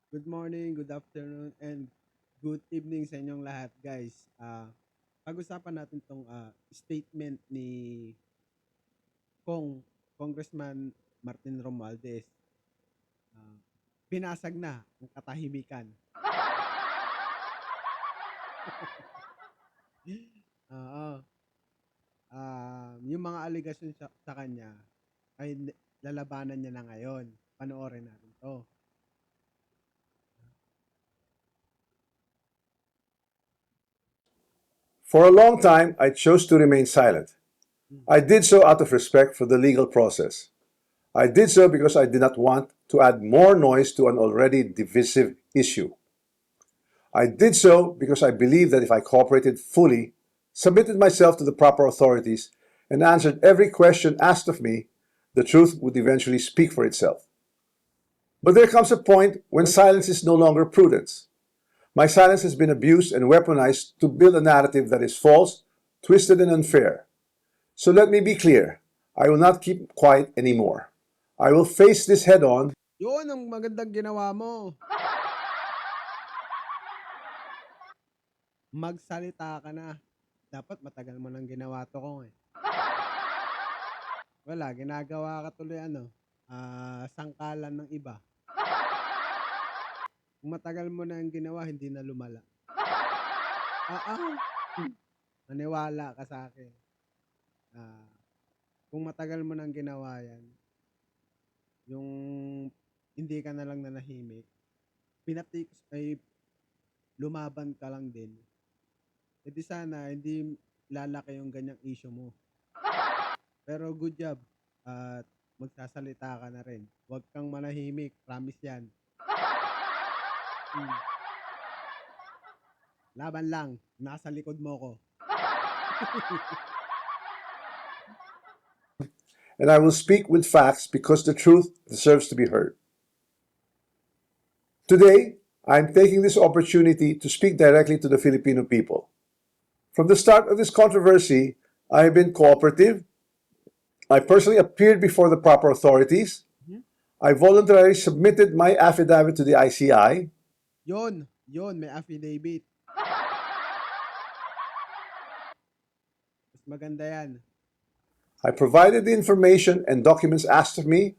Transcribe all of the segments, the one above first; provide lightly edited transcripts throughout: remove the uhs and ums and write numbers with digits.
Good morning, good afternoon, and good evening sa inyong lahat, guys. Pag-usapan natin tong statement ni Congressman Martin Romualdez. Ah, Binasag na ang katahimikan. Oo. Yung mga allegation sa kanya ay lalabanan niya na ngayon. Panoorin natin to. For a long time, I chose to remain silent. I did so out of respect for the legal process. I did so because I did not want to add more noise to an already divisive issue. I did so because I believed that if I cooperated fully, submitted myself to the proper authorities, and answered every question asked of me, the truth would eventually speak for itself. But there comes a point when silence is no longer prudence. My silence has been abused and weaponized to build a narrative that is false, twisted, and unfair. So let me be clear. I will not keep quiet anymore. I will face this head on. Yun ang magandang ginawa mo. Magsalita ka na. Dapat matagal mo nang ginawa to kong eh. Wala, ginagawa ka tuloy sangkalan ng iba. Kung matagal mo na ang ginawa, hindi na lumala. Maniwala ka sa akin. Ah, kung matagal mo nang ginawa yan, yung hindi ka na lang nanahimik, pinatikos ay lumaban ka lang din. E di sana, hindi lalaki yung ganyang issue mo. Pero good job. At magsasalita ka na rin. Huwag kang manahimik. Promise yan. Hmm. Laban lang. Nasa likod mo ko. And I will speak with facts because the truth deserves to be heard. Today, I'm taking this opportunity to speak directly to the Filipino people. From the start of this controversy, I have been cooperative. I personally appeared before the proper authorities. I voluntarily submitted my affidavit to the ICI. Yon, may affidavit. Mas maganda yan. I provided the information and documents asked of me.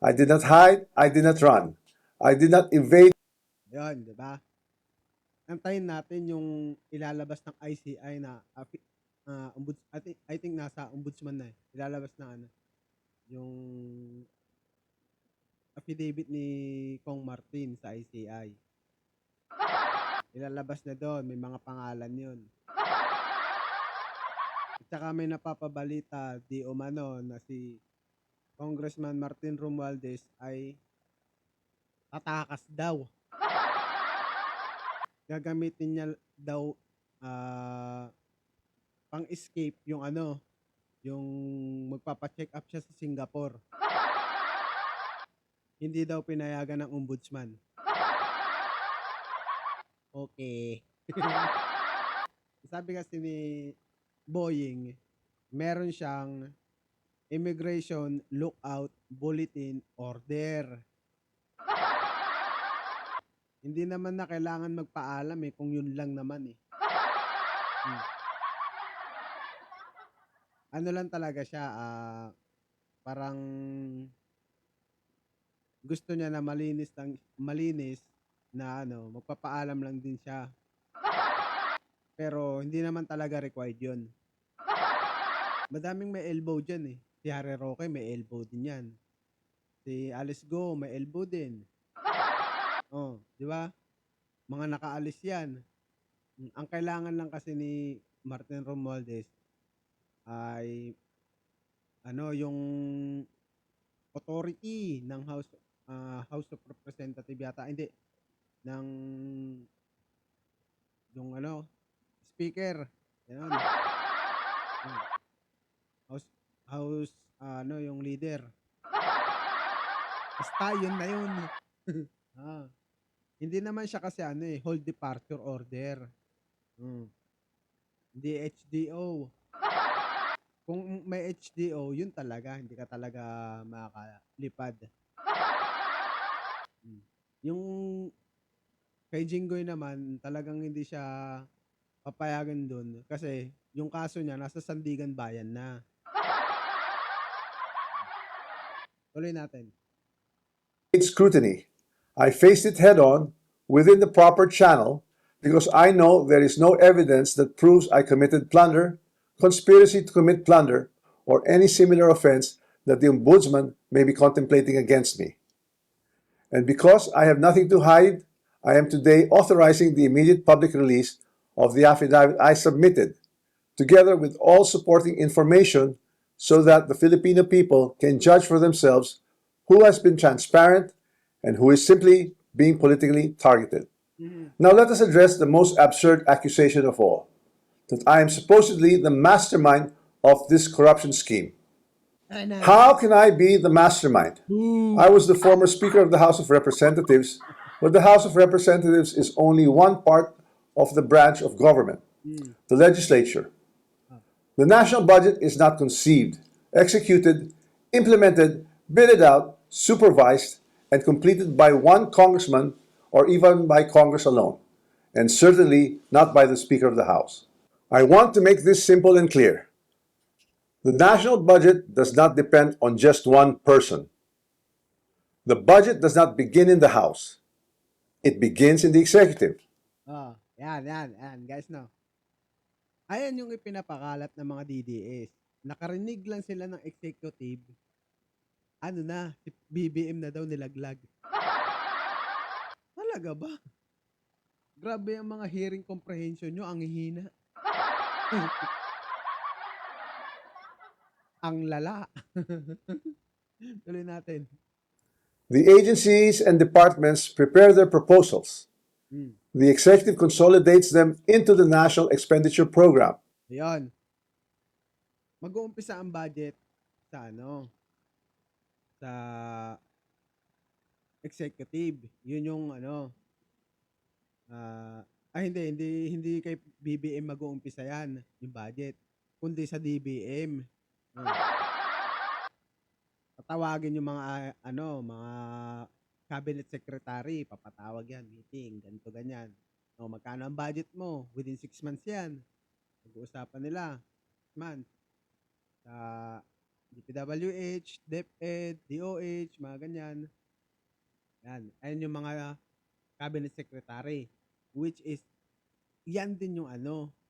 I did not hide. I did not run. I did not evade. Yon, di ba? Antayin natin yung ilalabas ng ICI na I think nasa ombudsman na eh. Ilalabas na yung affidavit ni Kong Martin sa ICI. Ilalabas na doon, may mga pangalan yun. At saka may napapabalita di umano na si Congressman Martin Romualdez ay tatakas daw. Gagamitin niya daw pang-escape yung magpapa-check up siya sa Singapore. Hindi daw pinayagan ng ombudsman. Okay. Sabi kasi ni Boying, meron siyang Immigration Lookout Bulletin Order. Hindi naman na kailangan magpaalam kung yun lang naman eh. Ano lang talaga siya, parang gusto niya na malinis na magpapaalam lang din siya. Pero hindi naman talaga required yun. Madaming may elbow dyan eh. Si Harry Roque may elbow din yan. Si Alice Go may elbow din. Oh, di ba? Mga nakaalis yan. Ang kailangan lang kasi ni Martin Romualdez ay yung authority ng House of Representative yata. Hindi. Ng yung speaker. Yan. House yung leader. Basta yun na yun. Hindi naman siya kasi hold departure order. Hindi HDO. Kung may HDO, yun talaga, hindi ka talaga makakalipad. Yung Kay Jinggoy naman, talagang hindi siya papayagan dun kasi yung kaso niya nasa Sandigan Bayan na. Tuloy natin. Scrutiny. I faced it head on within the proper channel because I know there is no evidence that proves I committed plunder, conspiracy to commit plunder, or any similar offense that the Ombudsman may be contemplating against me. And because I have nothing to hide, I am today authorizing the immediate public release of the affidavit I submitted, together with all supporting information, so that the Filipino people can judge for themselves who has been transparent and who is simply being politically targeted. Now let us address the most absurd accusation of all, that I am supposedly the mastermind of this corruption scheme. Ay na. How can I be the mastermind? Boo! I was the former Speaker of the House of Representatives, but the House of Representatives is only one part of the branch of government, the legislature. The national budget is not conceived, executed, implemented, bidded out, supervised, and completed by one congressman or even by Congress alone, and certainly not by the Speaker of the House. I want to make this simple and clear. The national budget does not depend on just one person. The budget does not begin in the House. It begins in the executive. Yan, guys, no. Ayan yung ipinapakalat ng mga DDS. Nakarinig lang sila ng executive. Ano na, si BBM na daw nilaglag. Talaga ba? Grabe ang mga hearing comprehension nyo, ang hihina. Ang lala. Tuloy natin. The agencies and departments prepare their proposals. The executive consolidates them into the National Expenditure Program. Ayun. Mag-uumpisa ang budget sa ano? Sa executive. Yun yung ano. Hindi kay BBM mag-uumpisa yan, yung budget. Kundi sa DBM. Tatawagin yung mga mga cabinet secretary, papatawag yan, meeting, ganito, ganyan. Magkano ang budget mo? Within 6 months yan. Pag-uusapan nila. 6 months. Sa DPWH, DepEd, DOH, mga ganyan. Yan. Ayun yung mga cabinet secretary. Which is, yan din yung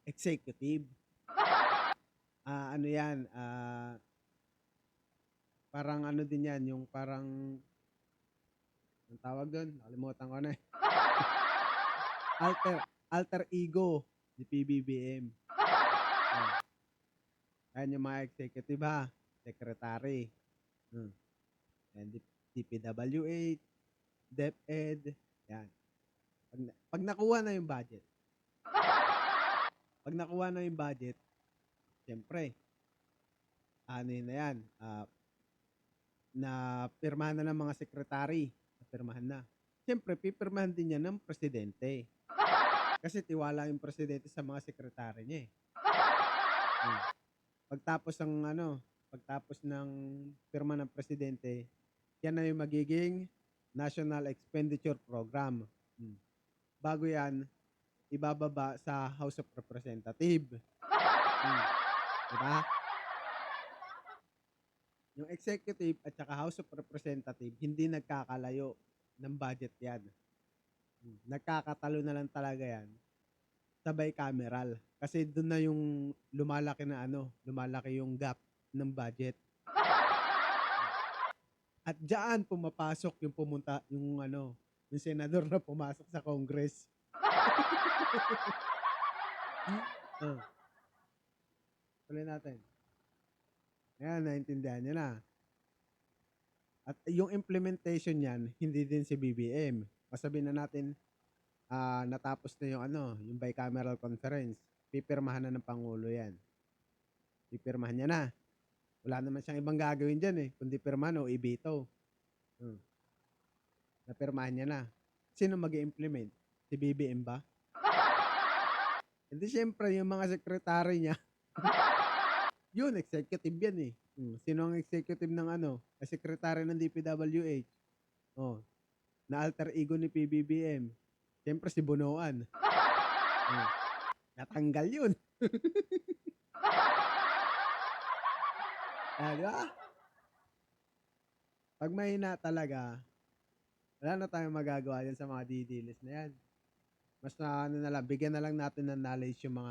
executive. Parang din yan, yung parang, ang tawag doon, nakalimutan ko na eh. alter ego ni PBBM. Ayan yung mga executive ha, secretary. And DPWH, DepEd, yan. Pag nakuha na yung budget, siyempre, yun na yan, na pirmahan na ng mga sekretary. Pirmahan na. Siyempre, pipirmahan din yan ng presidente. Kasi tiwala yung presidente sa mga sekretary niya eh. Pagtapos ng pirma ng presidente, yan na yung magiging National Expenditure Program. Bago yan, ibababa sa House of Representatives. Diba? Yung executive at saka House of Representatives, hindi nagkakalayo ng budget yan. Nagkakatalo na lang talaga yan sa bicameral. Kasi doon na yung lumalaki yung gap ng budget. At diyan pumapasok yung senador na pumasok sa Congress. Tuloy natin. Ayan, naintindihan nyo na. At yung implementation niyan, hindi din si BBM. Masabihin na natin, natapos na yung bicameral conference. Pipirmahan na ng Pangulo yan. Pipirmahan niya na. Wala naman siyang ibang gagawin dyan eh. Kundi pirmahan o ibito. Napirmahan niya na. Sino mag-i-implement? Si BBM ba? Hindi siyempre yung mga sekretary niya. Yun, executive yan eh. Sino ang executive ng secretary ng DPWH? Na alter ego ni PBBM. Siyempre si Bunuan. Hmm, natanggal yun. Di ba? Pag mahina talaga, wala na tayong magagawa yan sa mga didilis na yan. Mas na ano na lang, bigyan na lang natin ng knowledge yung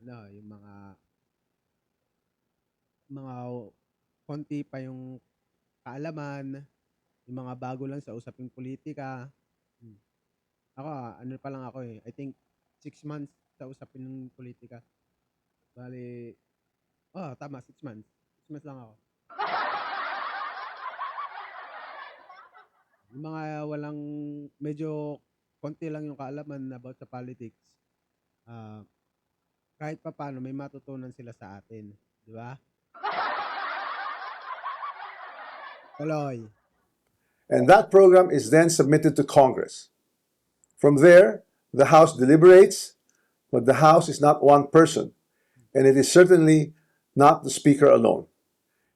yung mga konti pa yung kaalaman, yung mga bago lang sa usaping politika. Ako, ano pa lang ako eh. I think 6 months sa usapin ng politika. Bali, tama, 6 months. 6 months lang ako. Yung mga walang, medyo konti lang yung kaalaman about sa politics. Kahit pa paano, may matutunan sila sa atin. Di ba? Tuloy. And that program is then submitted to Congress. From there, the House deliberates, but the House is not one person, and it is certainly not the Speaker alone.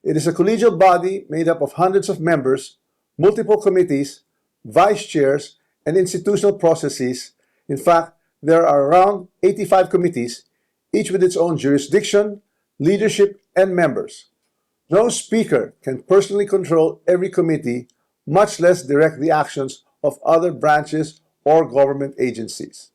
It is a collegial body made up of hundreds of members, multiple committees, vice chairs, and institutional processes. In fact, there are around 85 committees, each with its own jurisdiction, leadership, and members. No speaker can personally control every committee, much less direct the actions of other branches or government agencies.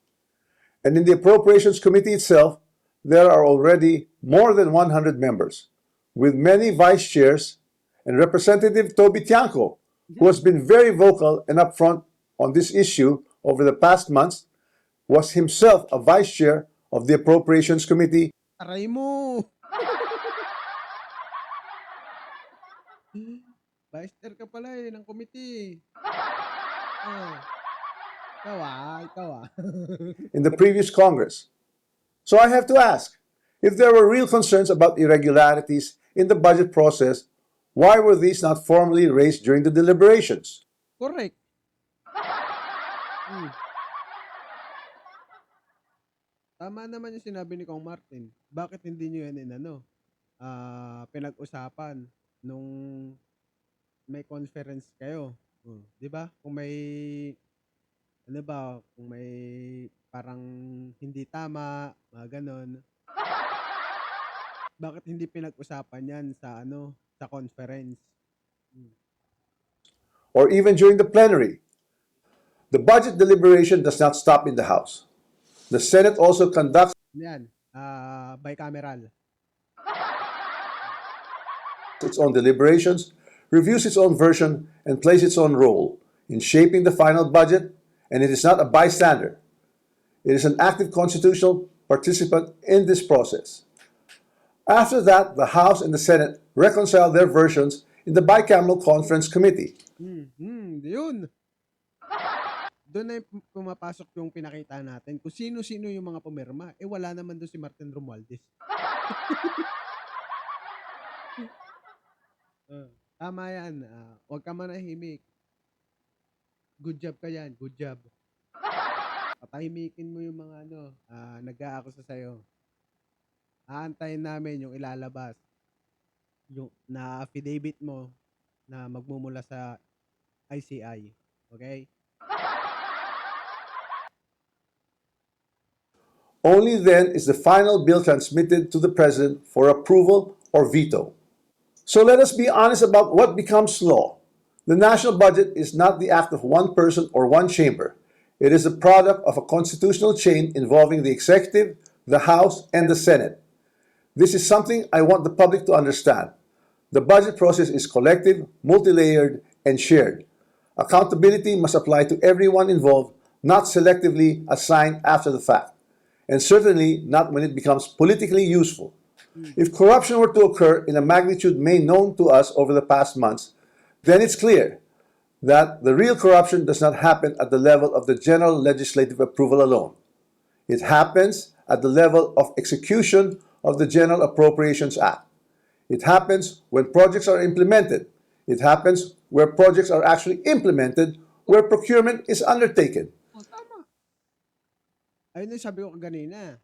And in the Appropriations Committee itself, there are already more than 100 members, with many vice chairs, and Representative Toby Tiangco, who has been very vocal and upfront on this issue over the past months, was himself a vice chair of the Appropriations Committee. Aray mo! Vice chair ka pala eh, ng committee. Ikaw. In the previous Congress. So I have to ask, if there were real concerns about irregularities in the budget process, why were these not formally raised during the deliberations? Correct. Tama naman yung sinabi ni Kong Martin. Bakit hindi nyo yan pinag-usapan nung may conference kayo? Di ba? Kung may parang hindi tama, mga ganon. Bakit hindi pinag-usapan yan sa conference? Or even during the plenary. The budget deliberation does not stop in the House. The Senate also conducts bicameral. Its own deliberations, reviews its own version, and plays its own role in shaping the final budget, and it is not a bystander. It is an active constitutional participant in this process. After that, the House and the Senate reconcile their versions in the bicameral conference committee. Yun. Doon na pumapasok yung pinakita natin kung sino-sino yung mga pumirma. Wala naman doon si Martin Romualdez. Tama yan. Huwag ka manahimik. Good job ka yan. Good job. Patahimikin mo yung mga nag-aakusa sa'yo. Aantayin namin yung ilalabas. Yung na affidavit mo na magmumula sa ICI. Okay? Only then is the final bill transmitted to the President for approval or veto. So let us be honest about what becomes law. The national budget is not the act of one person or one chamber. It is the product of a constitutional chain involving the executive, the House, and the Senate. This is something I want the public to understand. The budget process is collective, multi-layered, and shared. Accountability must apply to everyone involved, not selectively assigned after the fact, and certainly not when it becomes politically useful. If corruption were to occur in a magnitude made known to us over the past months, then it's clear that the real corruption does not happen at the level of the general legislative approval alone. It happens at the level of execution of the General Appropriations Act. It happens when projects are implemented. It happens where projects are actually implemented, where procurement is undertaken. Tama. Ayun yung sabi ko kanina.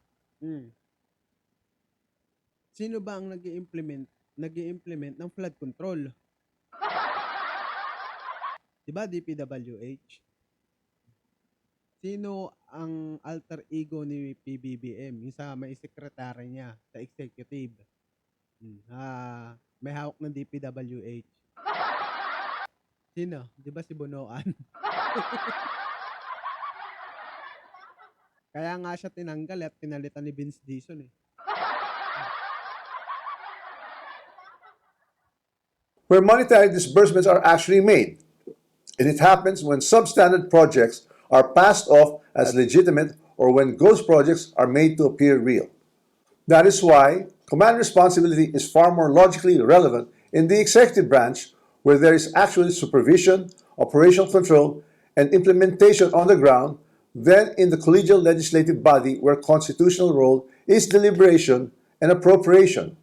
Sino ba ang nag-i-implement ng flood control? Diba DPWH? Sino ang alter ego ni PBBM? Yung sa may sekretary niya sa executive. May hawak ng DPWH. Sino? Di ba si Bonoan? Kaya nga siya tinanggal at pinalitan ni Vince Dizon eh. Where monetary disbursements are actually made. And it happens when substandard projects are passed off as legitimate or when ghost projects are made to appear real. That is why command responsibility is far more logically relevant in the executive branch, where there is actually supervision, operational control, and implementation on the ground, than in the collegial legislative body, where constitutional role is deliberation and appropriation.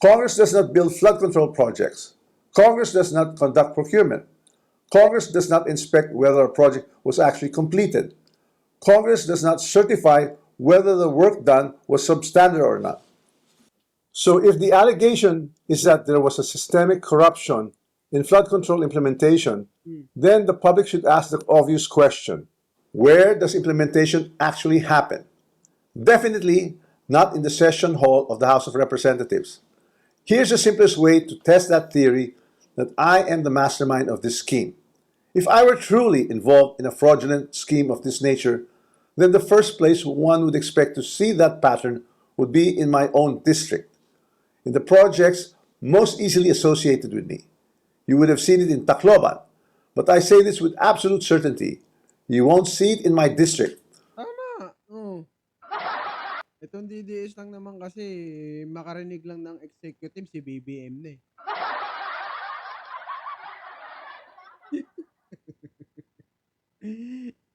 Congress does not build flood control projects. Congress does not conduct procurement. Congress does not inspect whether a project was actually completed. Congress does not certify whether the work done was substandard or not. So if the allegation is that there was a systemic corruption in flood control implementation, then the public should ask the obvious question: where does implementation actually happen? Definitely not in the session hall of the House of Representatives. Here's the simplest way to test that theory that I am the mastermind of this scheme. If I were truly involved in a fraudulent scheme of this nature, then the first place one would expect to see that pattern would be in my own district, in the projects most easily associated with me. You would have seen it in Tacloban, but I say this with absolute certainty. You won't see it in my district. Tama. Itong DDS lang naman kasi makarinig lang ng executive si BBM na eh.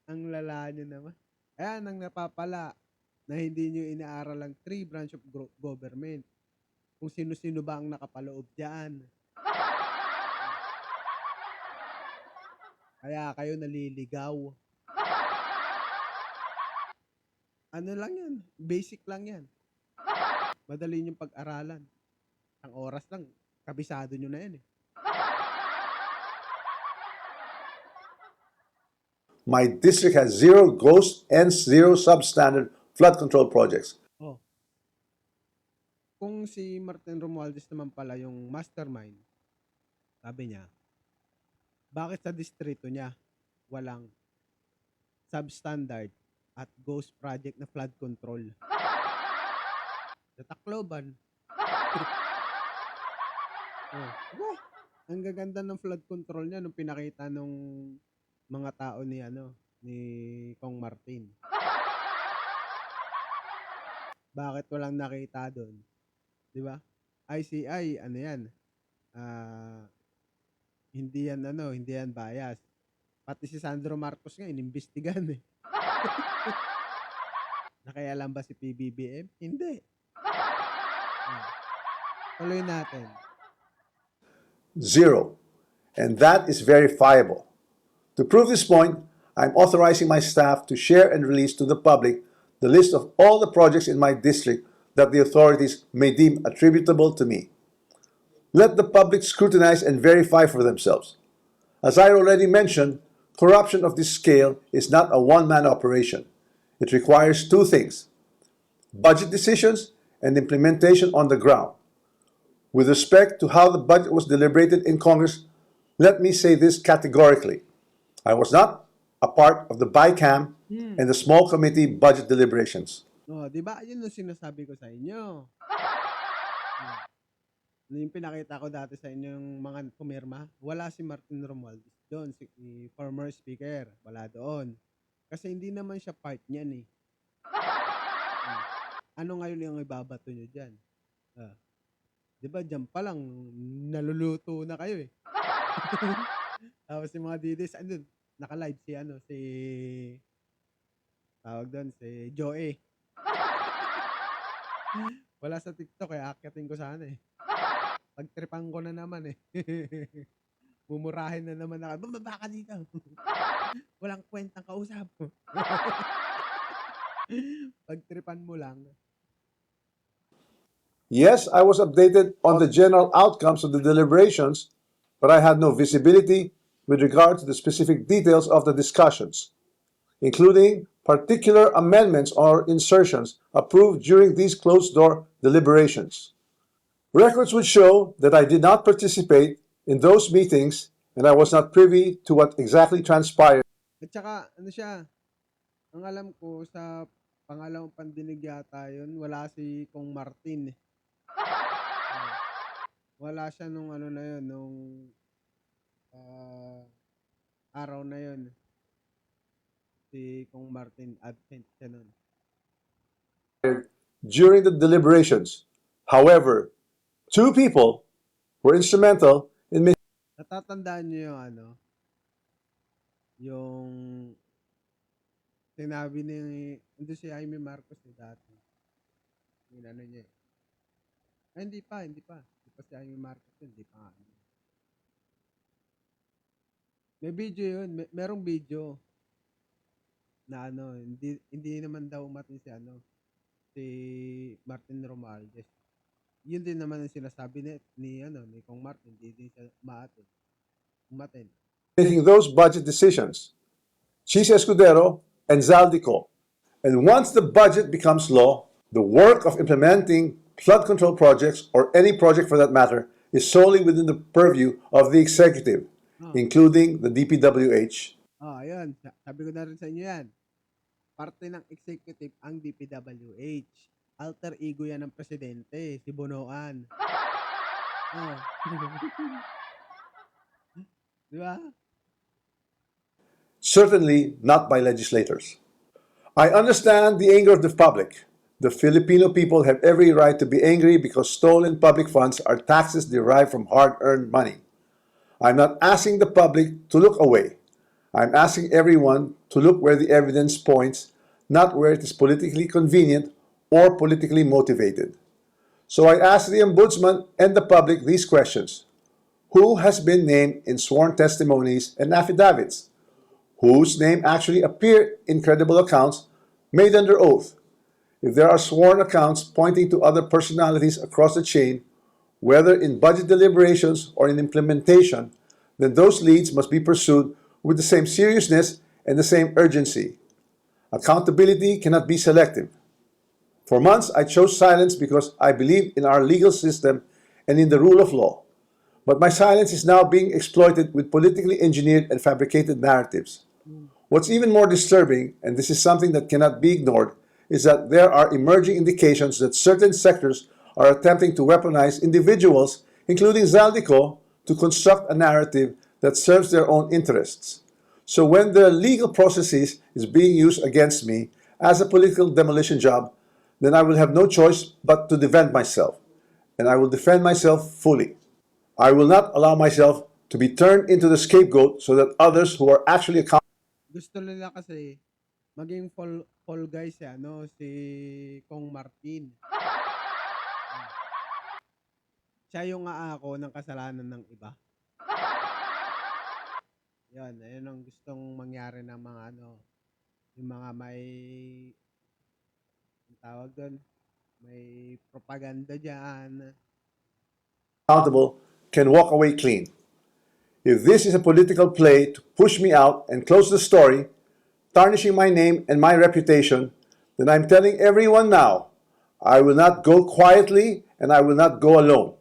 Ang lala nyo naman. Ayan ang napapala na hindi nyo inaaral ang 3 branch of government. Kung sino-sino ba ang nakapaloob dyan. Kaya kayo naliligaw. Ano lang yan? Basic lang yan. Madali nyo pag-aralan. Ang oras lang, kabisado nyo na yan eh. My district has 0 ghost and 0 substandard flood control projects. Oh. Kung si Martin Romualdez naman pala yung mastermind, sabi niya, bakit sa distrito niya walang substandard at ghost project na flood control? Sa Tacloban. Ang gaganda ng flood control niya nung pinakita nung mga tao ni Kong Martin. Bakit walang nakita doon? 'Di ba? ICI ano 'yan? Hindi yan bias. Pati si Sandro Marcos nga inimbestigahan eh. Nakialam ba si PBBM? Hindi. Tuloy natin. 0. And that is verifiable. To prove this point, I'm authorizing my staff to share and release to the public the list of all the projects in my district that the authorities may deem attributable to me. Let the public scrutinize and verify for themselves. As I already mentioned, corruption of this scale is not a one-man operation. It requires 2 things: budget decisions and implementation on the ground. With respect to how the budget was deliberated in Congress, let me say this categorically. I was not a part of the BICAM and the small committee budget deliberations. Di ba? Yun yung sinasabi ko sa inyo. Yung pinakita ko dati sa inyo yung mga pumirma, wala si Martin Romualdez doon, si former speaker, wala doon. Kasi hindi naman siya part niyan eh. Ano ngayon yung ibabato nyo dyan? Di ba dyan pa lang, naluluto na kayo eh. Tapos si mga DDs, naka-live si tawag doon, si Joey. Wala sa TikTok eh, akyatin ko sana eh. Pagtripan ko na naman eh. Mumurahin na naman ako. Bumaba ka dito. Walang kwentang kausap. Pagtripan mo lang. Yes, I was updated on the general outcomes of the deliberations, but I had no visibility with regard to the specific details of the discussions. including particular amendments or insertions approved during these closed-door deliberations. Records would show that I did not participate in those meetings and I was not privy to what exactly transpired. At saka, ano siya, ang alam ko sa pangalawang pandinig yata yun, wala si Kong Martin. Wala siya nung ano na yun, nung araw na yun. Si Kong Martin, absent siya nun. During the deliberations. However, two people were instrumental in making. Natatandaan niyo yung ano, yung sinabi ni, hindi si Jaime Marcos dati. Yung ano niya eh. Ay, hindi pa. Hindi pa si Jaime Marcos, hindi pa nga. May video yun, merong video na ano, hindi naman daw umatin si Martin Romualdez. Yun din naman ang sinasabi ni Kong Martin, hindi din siya umatin. Making those budget decisions. Chis Escudero and Zaldico. And once the budget becomes law, the work of implementing flood control projects, or any project for that matter, is solely within the purview of the executive, including the DPWH. Ayun. Sabi ko na rin sa inyo yan. Parte ng executive ang DPWH. Alter ego yan ng presidente, si Bonoan. Di ba? Certainly not by legislators. I understand the anger of the public. The Filipino people have every right to be angry because stolen public funds are taxes derived from hard-earned money. I'm not asking the public to look away. I'm asking everyone to look where the evidence points, not where it is politically convenient or politically motivated. So I ask the Ombudsman and the public these questions. Who has been named in sworn testimonies and affidavits? Whose name actually appeared in credible accounts made under oath? If there are sworn accounts pointing to other personalities across the chain, whether in budget deliberations or in implementation, then those leads must be pursued with the same seriousness and the same urgency. Accountability cannot be selective. For months, I chose silence because I believe in our legal system and in the rule of law. But my silence is now being exploited with politically engineered and fabricated narratives. What's even more disturbing, and this is something that cannot be ignored, is that there are emerging indications that certain sectors are attempting to weaponize individuals, including Zaldico, to construct a narrative that serves their own interests. So when the legal processes is being used against me as a political demolition job, then I will have no choice but to defend myself. And I will defend myself fully. I will not allow myself to be turned into the scapegoat so that others who are actually accountable. Gusto nila kasi maging fall guys si Kong Martin. Siya yung aako ng kasalanan ng iba. Yan ang gustong mangyari ng mga yung mga may tawag doon, may propaganda diyan. Accountable can walk away clean. If this is a political play to push me out and close the story, tarnishing my name and my reputation, then I'm telling everyone now, I will not go quietly and I will not go alone.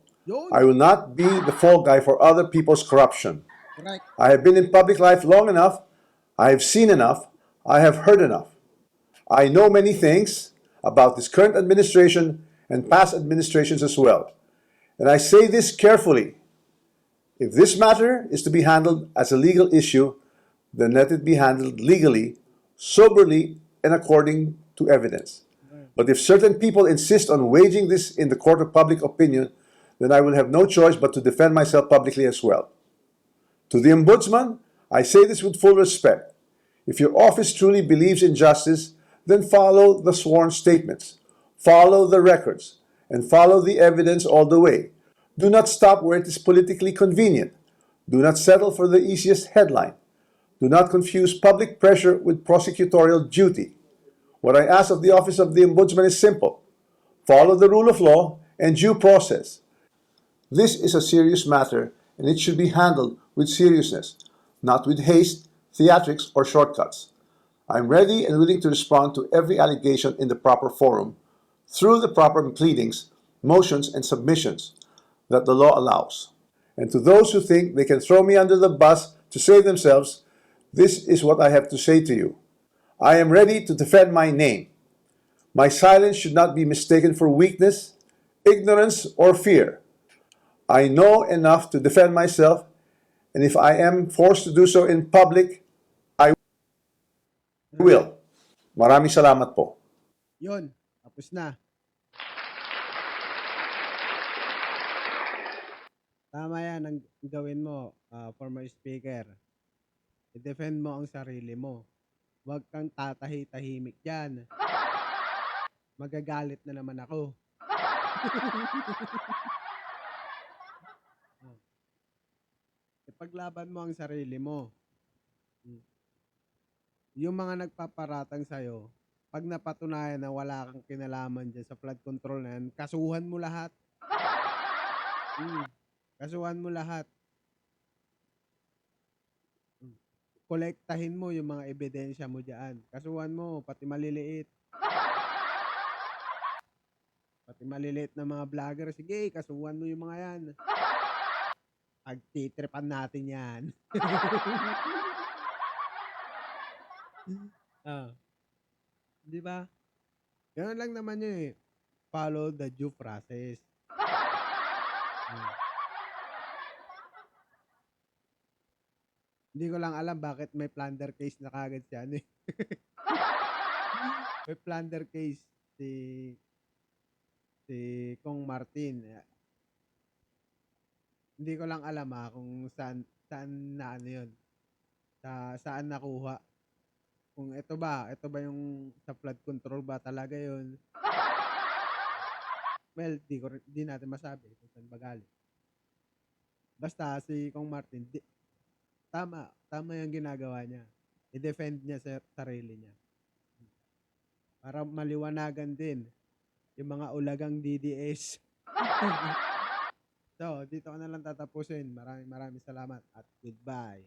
I will not be the fall guy for other people's corruption. Correct. I have been in public life long enough. I have seen enough. I have heard enough. I know many things about this current administration and past administrations as well. And I say this carefully. If this matter is to be handled as a legal issue, then let it be handled legally, soberly, and according to evidence. But if certain people insist on waging this in the court of public opinion, then I will have no choice but to defend myself publicly as well. To the Ombudsman, I say this with full respect. If your office truly believes in justice, then follow the sworn statements, follow the records, and follow the evidence all the way. Do not stop where it is politically convenient. Do not settle for the easiest headline. Do not confuse public pressure with prosecutorial duty. What I ask of the office of the Ombudsman is simple. Follow the rule of law and due process. This is a serious matter and it should be handled with seriousness, not with haste, theatrics, or shortcuts. I'm ready and willing to respond to every allegation in the proper forum through the proper pleadings, motions, and submissions that the law allows. And to those who think they can throw me under the bus to save themselves, this is what I have to say to you. I am ready to defend my name. My silence should not be mistaken for weakness, ignorance, or fear. I know enough to defend myself, and if I am forced to do so in public, I will. Maraming salamat po. Yun, tapos na. Tama yan ang gawin mo, former speaker. I-defend mo ang sarili mo. Huwag kang tatahi-tahimik dyan. Magagalit na naman ako. Ipaglaban mo ang sarili mo. Yung mga nagpaparatang sa'yo, pag napatunayan na wala kang kinalaman dyan sa flood control na yan, kasuhan mo lahat. Kasuhan mo lahat. Kolektahin mo yung mga ebidensya mo dyan. Kasuhan mo, pati maliliit. Pati maliliit na mga vlogger, sige, kasuhan mo yung mga yan. Pagtitripan natin yan. Di ba? Ganun lang naman yun eh. Follow the due process. Hindi ko lang alam bakit may plunder case na kagad siya. Ano eh. May plunder case si Kong Martin. Hindi ko lang alam kung saan na ano yun. Saan nakuha. Kung ito ba yung sa flood control ba talaga yun? Well, di natin masabi kung saan ba galing. Basta si Kong Martin, tama yung ginagawa niya. I-defend niya sa sarili niya. Para maliwanagan din yung mga ulagang DDS. So, dito ko na lang tatapusin. Maraming salamat at goodbye.